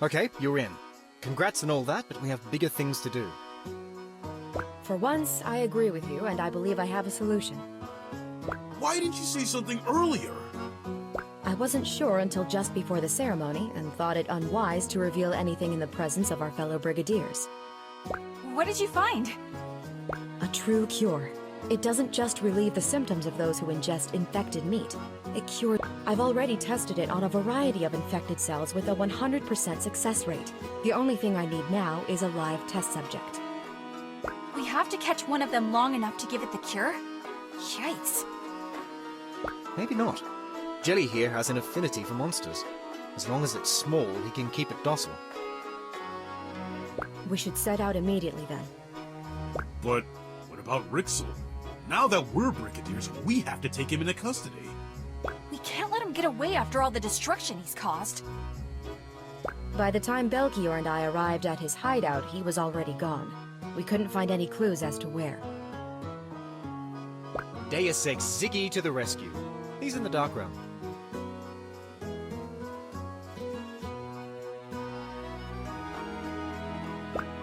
Okay, you're in. Congrats and all that, but we have bigger things to do. For once, I agree with you, and I believe I have a solution. Why didn't you say something earlier? I wasn't sure until just before the ceremony, and thought it unwise to reveal anything in the presence of our fellow brigadiers. What did you find? A true cure. It doesn't just relieve the symptoms of those who ingest infected meat. It cures. I've already tested it on a variety of infected cells with a 100% success rate. The only thing I need now is a live test subject. We have to catch one of them long enough to give it the cure? Yikes. Maybe not. Jelly here has an affinity for monsters. As long as it's small, he can keep it docile. We should set out immediately then. But what about Rixel? Now that we're Brigadiers, we have to take him into custody. We can't let him get away after all the destruction he's caused. By the time Belkior and I arrived at his hideout, he was already gone. We couldn't find any clues as to where. Deus Ex Ziggy to the rescue. He's in the dark realm.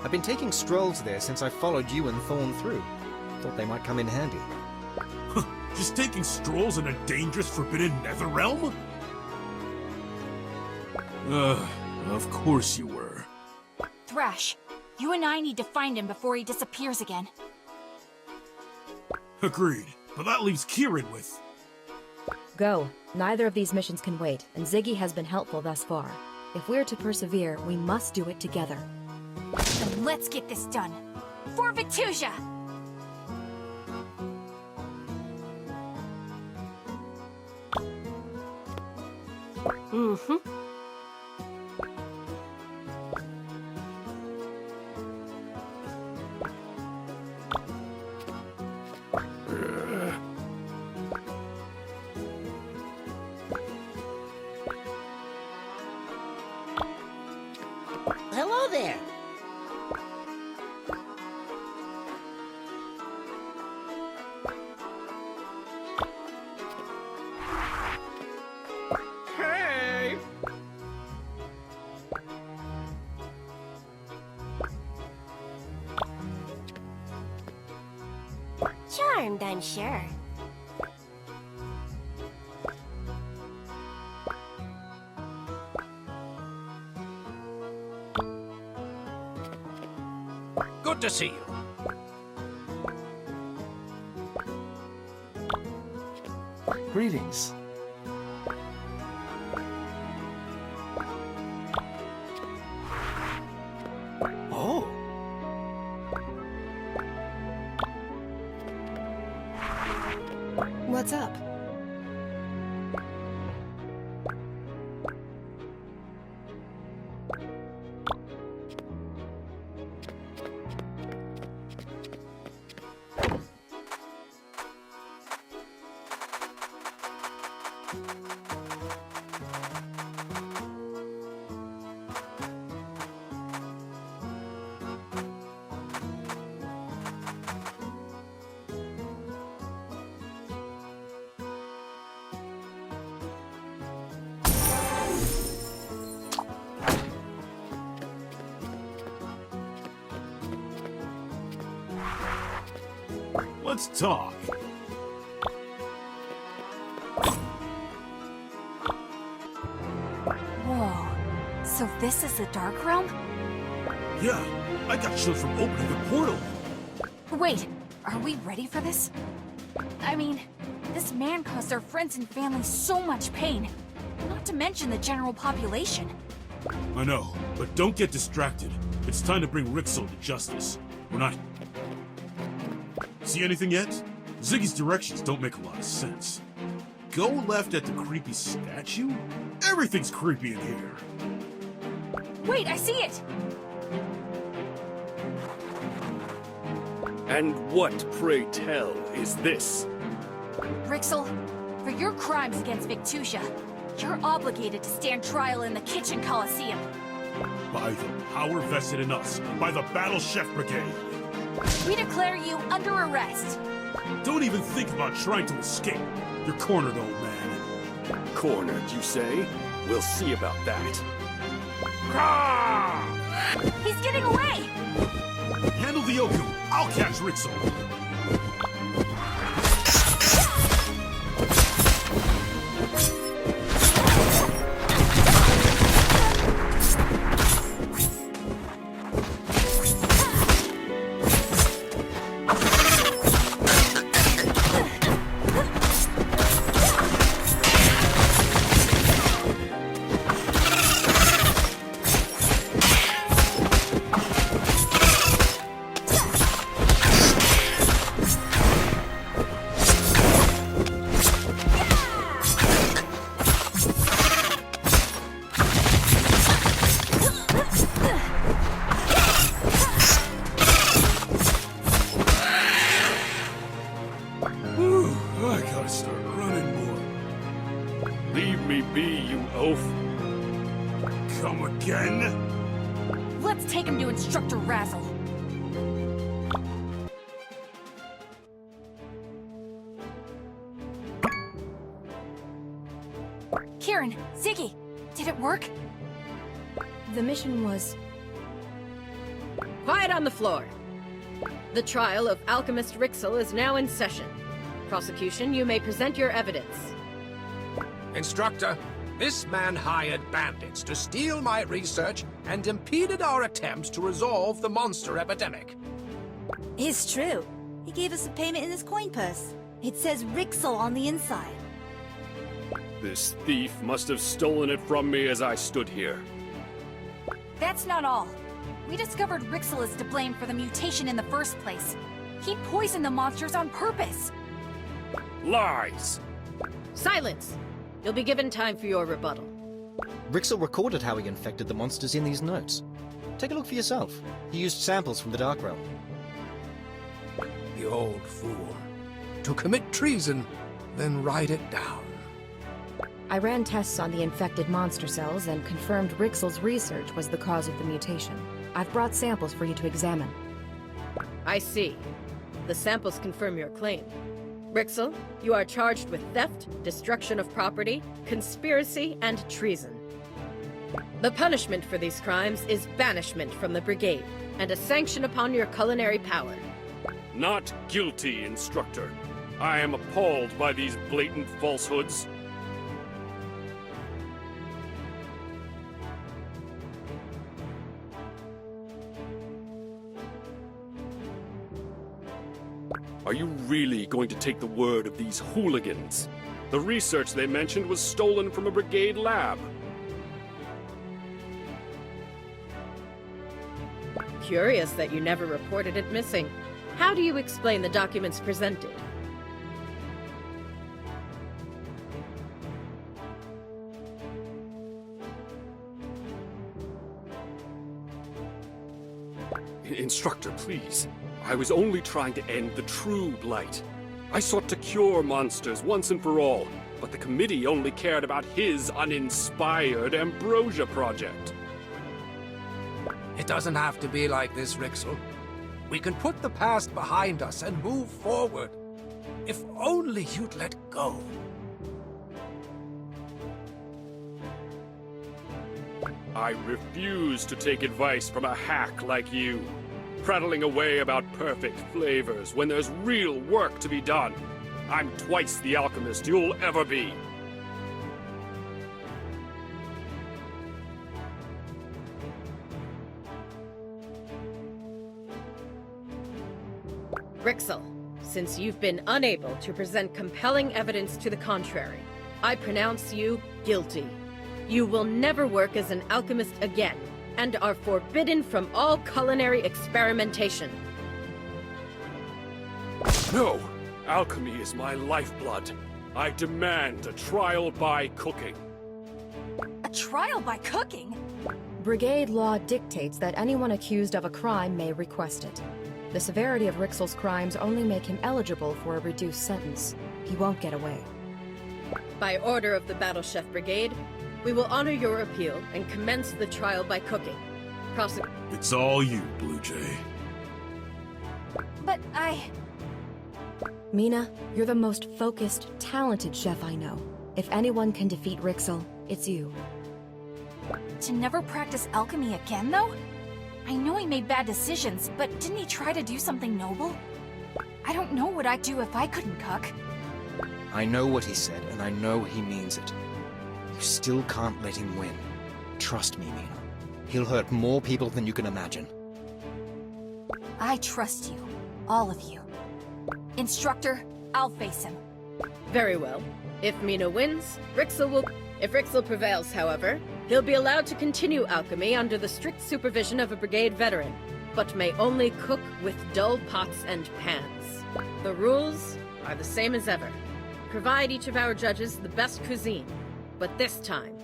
I've been taking strolls there since I followed you and Thorn through. Thought they might come in handy. Just taking strolls in a dangerous, forbidden netherrealm? Of course you were. Thrash, you and I need to find him before he disappears again. Agreed, but that leaves Kieran with... Go. Neither of these missions can wait, and Ziggy has been helpful thus far. If we're to persevere, we must do it together. Then let's get this done. For Victusia! Mm-hmm. Hello there. Hey! Charmed, I'm sure. Good to see you. Greetings. Oh. What's up? Let's talk. Whoa. So this is the Dark Realm? Yeah, I got chills from opening the portal. Wait, are we ready for this? I mean, this man caused our friends and family so much pain. Not to mention the general population. I know, but don't get distracted. It's time to bring Rixel to justice. We're not... See anything yet? Ziggy's directions don't make a lot of sense. Go left at the creepy statue? Everything's creepy in here. Wait, I see it! And what, pray tell, is this? Rixel, for your crimes against Victusia, you're obligated to stand trial in the Kitchen Coliseum. By the power vested in us, by the Battle Chef Brigade. We declare you under arrest. Don't even think about trying to escape. You're cornered, old man. Cornered, you say? We'll see about that. He's getting away! Handle the Oku. I'll catch Rixel. I gotta start running more. Leave me be, you oaf. Come again? Let's take him to Instructor Razzle. Kieran, Ziggy, did it work? The mission was... Quiet on the floor. The trial of Alchemist Rixel is now in session. Prosecution, you may present your evidence. Instructor, this man hired bandits to steal my research and impeded our attempts to resolve the monster epidemic. It's true. He gave us a payment in his coin purse. It says Rixel on the inside. This thief must have stolen it from me as I stood here. That's not all. We discovered Rixel is to blame for the mutation in the first place. He poisoned the monsters on purpose. Lies! Silence! You'll be given time for your rebuttal. Rixel recorded how he infected the monsters in these notes. Take a look for yourself. He used samples from the Dark Realm. The old fool. To commit treason, then write it down. I ran tests on the infected monster cells and confirmed Rixel's research was the cause of the mutation. I've brought samples for you to examine. I see. The samples confirm your claim. Rixel, you are charged with theft, destruction of property, conspiracy, and treason. The punishment for these crimes is banishment from the Brigade, and a sanction upon your culinary power. Not guilty, Instructor. I am appalled by these blatant falsehoods. Are you really going to take the word of these hooligans? The research they mentioned was stolen from a Brigade lab. Curious that you never reported it missing. How do you explain the documents presented? Instructor, please. I was only trying to end the true blight. I sought to cure monsters once and for all, but the committee only cared about his uninspired Ambrosia project. It doesn't have to be like this, Rixel. We can put the past behind us and move forward. If only you'd let go. I refuse to take advice from a hack like you, prattling away about perfect flavors when there's real work to be done. I'm twice the alchemist you'll ever be. Rixel, since you've been unable to present compelling evidence to the contrary, I pronounce you guilty. You will never work as an alchemist again, and are forbidden from all culinary experimentation. No! Alchemy is my lifeblood. I demand a trial by cooking. A trial by cooking? Brigade law dictates that anyone accused of a crime may request it. The severity of Rixel's crimes only make him eligible for a reduced sentence. He won't get away. By order of the Battle Chef Brigade, we will honor your appeal and commence the trial by cooking. It's all you, Blue Jay. But Mina, you're the most focused, talented chef I know. If anyone can defeat Rixel, it's you. To never practice alchemy again, though? I know he made bad decisions, but didn't he try to do something noble? I don't know what I'd do if I couldn't cook. I know what he said, and I know he means it. You still can't let him win. Trust me, Mina. He'll hurt more people than you can imagine. I trust you. All of you. Instructor, I'll face him. Very well. If Mina wins, Rixel will... If Rixel prevails, however, he'll be allowed to continue alchemy under the strict supervision of a Brigade veteran, but may only cook with dull pots and pans. The rules are the same as ever. Provide each of our judges the best cuisine, but this time,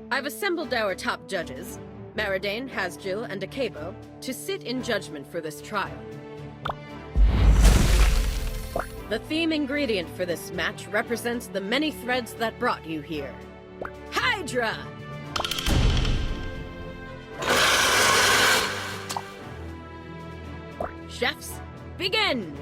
I've assembled our top judges, Maridane, Hasjil, and Akebo, to sit in judgment for this trial. The theme ingredient for this match represents the many threads that brought you here. Hydra! Chefs, begin!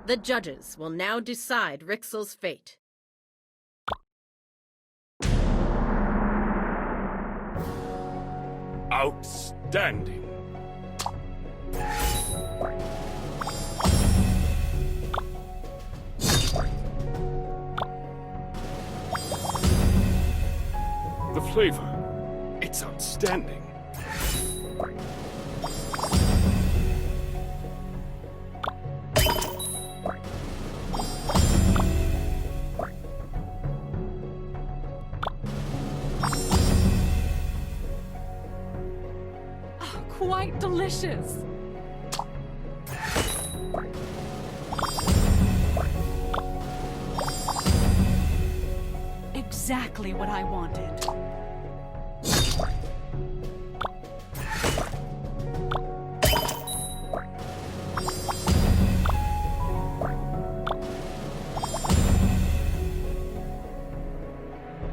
The judges will now decide Rixel's fate. Outstanding. The flavor, it's outstanding. Quite delicious. Exactly what I wanted.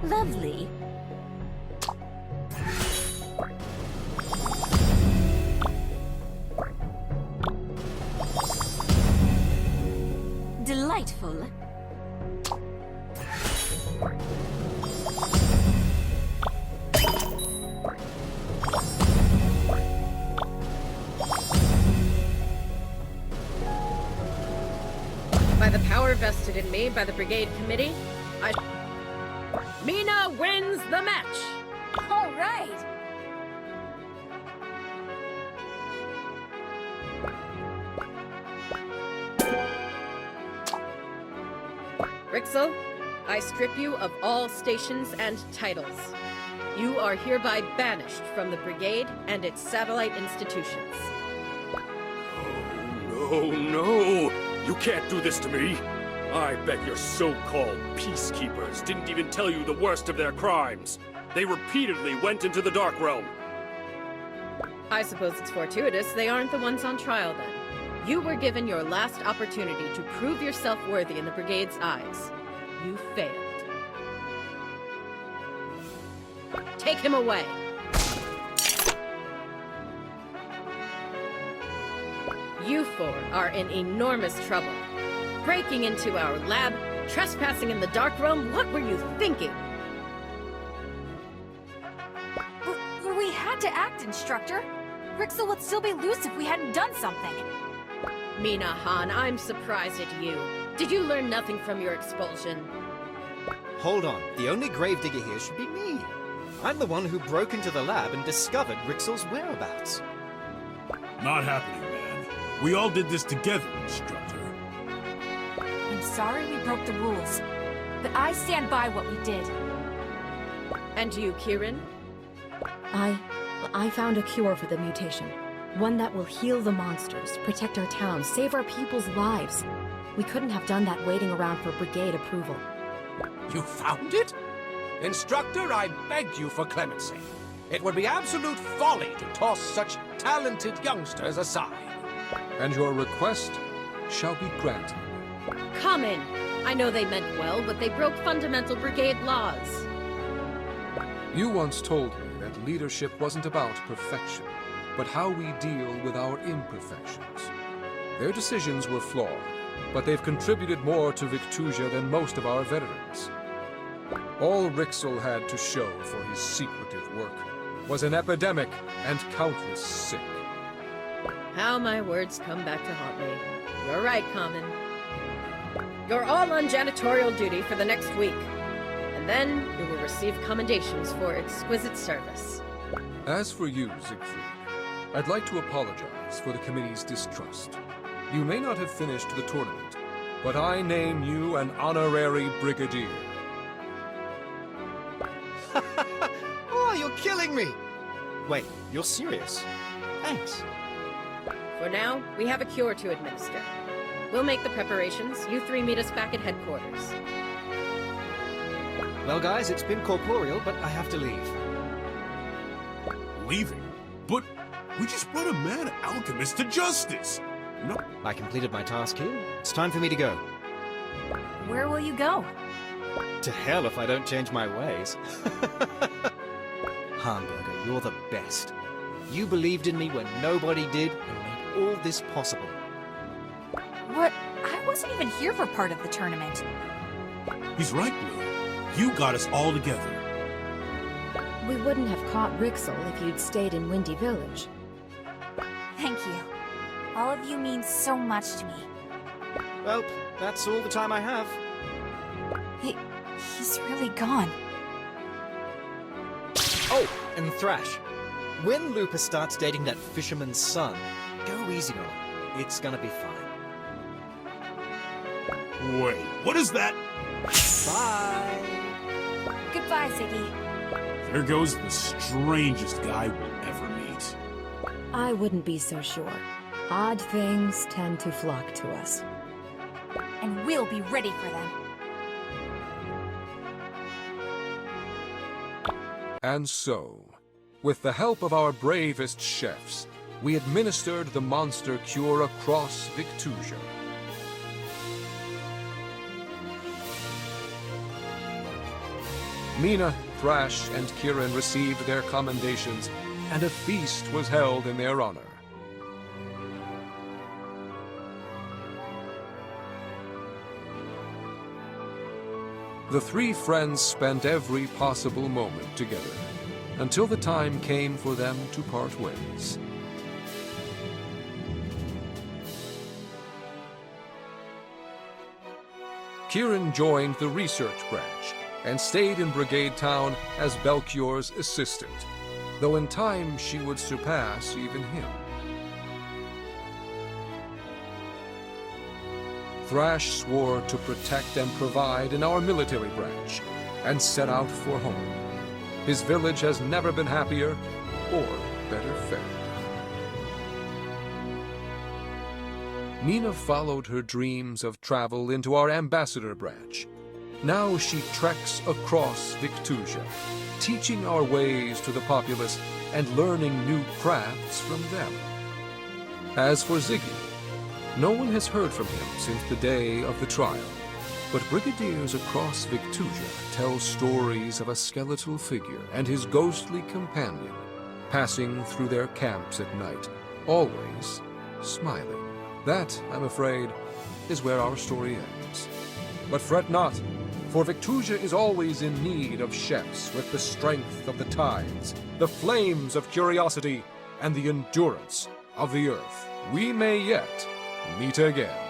Lovely. Delightful. By the power vested in me by the Brigade Committee, Mina wins the match! All right. Rixel, I strip you of all stations and titles. You are hereby banished from the Brigade and its satellite institutions. Oh, no! You can't do this to me! I bet your so-called peacekeepers didn't even tell you the worst of their crimes. They repeatedly went into the Dark Realm. I suppose it's fortuitous they aren't the ones on trial then. You were given your last opportunity to prove yourself worthy in the Brigade's eyes. You failed. Take him away! You four are in enormous trouble. Breaking into our lab, trespassing in the Dark Realm, what were you thinking? We had to act, Instructor. Rixel would still be loose if we hadn't done something. Mina Han, I'm surprised at you. Did you learn nothing from your expulsion? Hold on. The only gravedigger here should be me. I'm the one who broke into the lab and discovered Rixel's whereabouts. Not happening, man. We all did this together, Instructor. I'm sorry we broke the rules, but I stand by what we did. And you, Kieran? I found a cure for the mutation. One that will heal the monsters, protect our town, save our people's lives. We couldn't have done that waiting around for Brigade approval. You found it? Instructor, I beg you for clemency. It would be absolute folly to toss such talented youngsters aside. And your request shall be granted. Come in. I know they meant well, but they broke fundamental Brigade laws. You once told me that leadership wasn't about perfection, but how we deal with our imperfections. Their decisions were flawed, but they've contributed more to Victusia than most of our veterans. All Rixel had to show for his secretive work was an epidemic and countless sick. How my words come back to haunt me. You're right, Common. You're all on janitorial duty for the next week, and then you will receive commendations for exquisite service. As for you, Siegfried, I'd like to apologize for the committee's distrust. You may not have finished the tournament, but I name you an honorary brigadier. Oh, you're killing me! Wait, you're serious? Thanks. For now, we have a cure to administer. We'll make the preparations. You three meet us back at headquarters. Well, guys, it's been corporeal, but I have to leave. Leaving? But we just brought a mad alchemist to justice! No. I completed my task here. It's time for me to go. Where will you go? To hell if I don't change my ways. Hamburger, you're the best. You believed in me when nobody did and made all this possible. What? I wasn't wasn't even here for part of the tournament. He's right, Blue. You got us all together. We wouldn't have caught Rixel if you'd stayed in Windy Village. Thank you. All of you mean so much to me. Well, that's all the time I have. He's really gone. Oh, and Thrash. When Lupus starts dating that fisherman's son, go easy on him. It's gonna be fine. Wait, what is that? Bye! Goodbye, Ziggy. There goes the strangest guy we'll ever meet. I wouldn't be so sure. Odd things tend to flock to us. And we'll be ready for them. And so, with the help of our bravest chefs, we administered the monster cure across Victusia. Mina, Thrash, and Kieran received their commendations, and a feast was held in their honor. The three friends spent every possible moment together, until the time came for them to part ways. Kieran joined the research branch, and stayed in Brigade Town as Belchior's assistant, though in time she would surpass even him. Thrash swore to protect and provide in our military branch, and set out for home. His village has never been happier or better fed. Mina followed her dreams of travel into our ambassador branch. Now she treks across Victusia, teaching our ways to the populace and learning new crafts from them. As for Ziggy, no one has heard from him since the day of the trial, but brigadiers across Victusia tell stories of a skeletal figure and his ghostly companion passing through their camps at night, always smiling. That, I'm afraid, is where our story ends. But fret not, for Victusia is always in need of chefs with the strength of the tides, the flames of curiosity, and the endurance of the earth. We may yet meet again.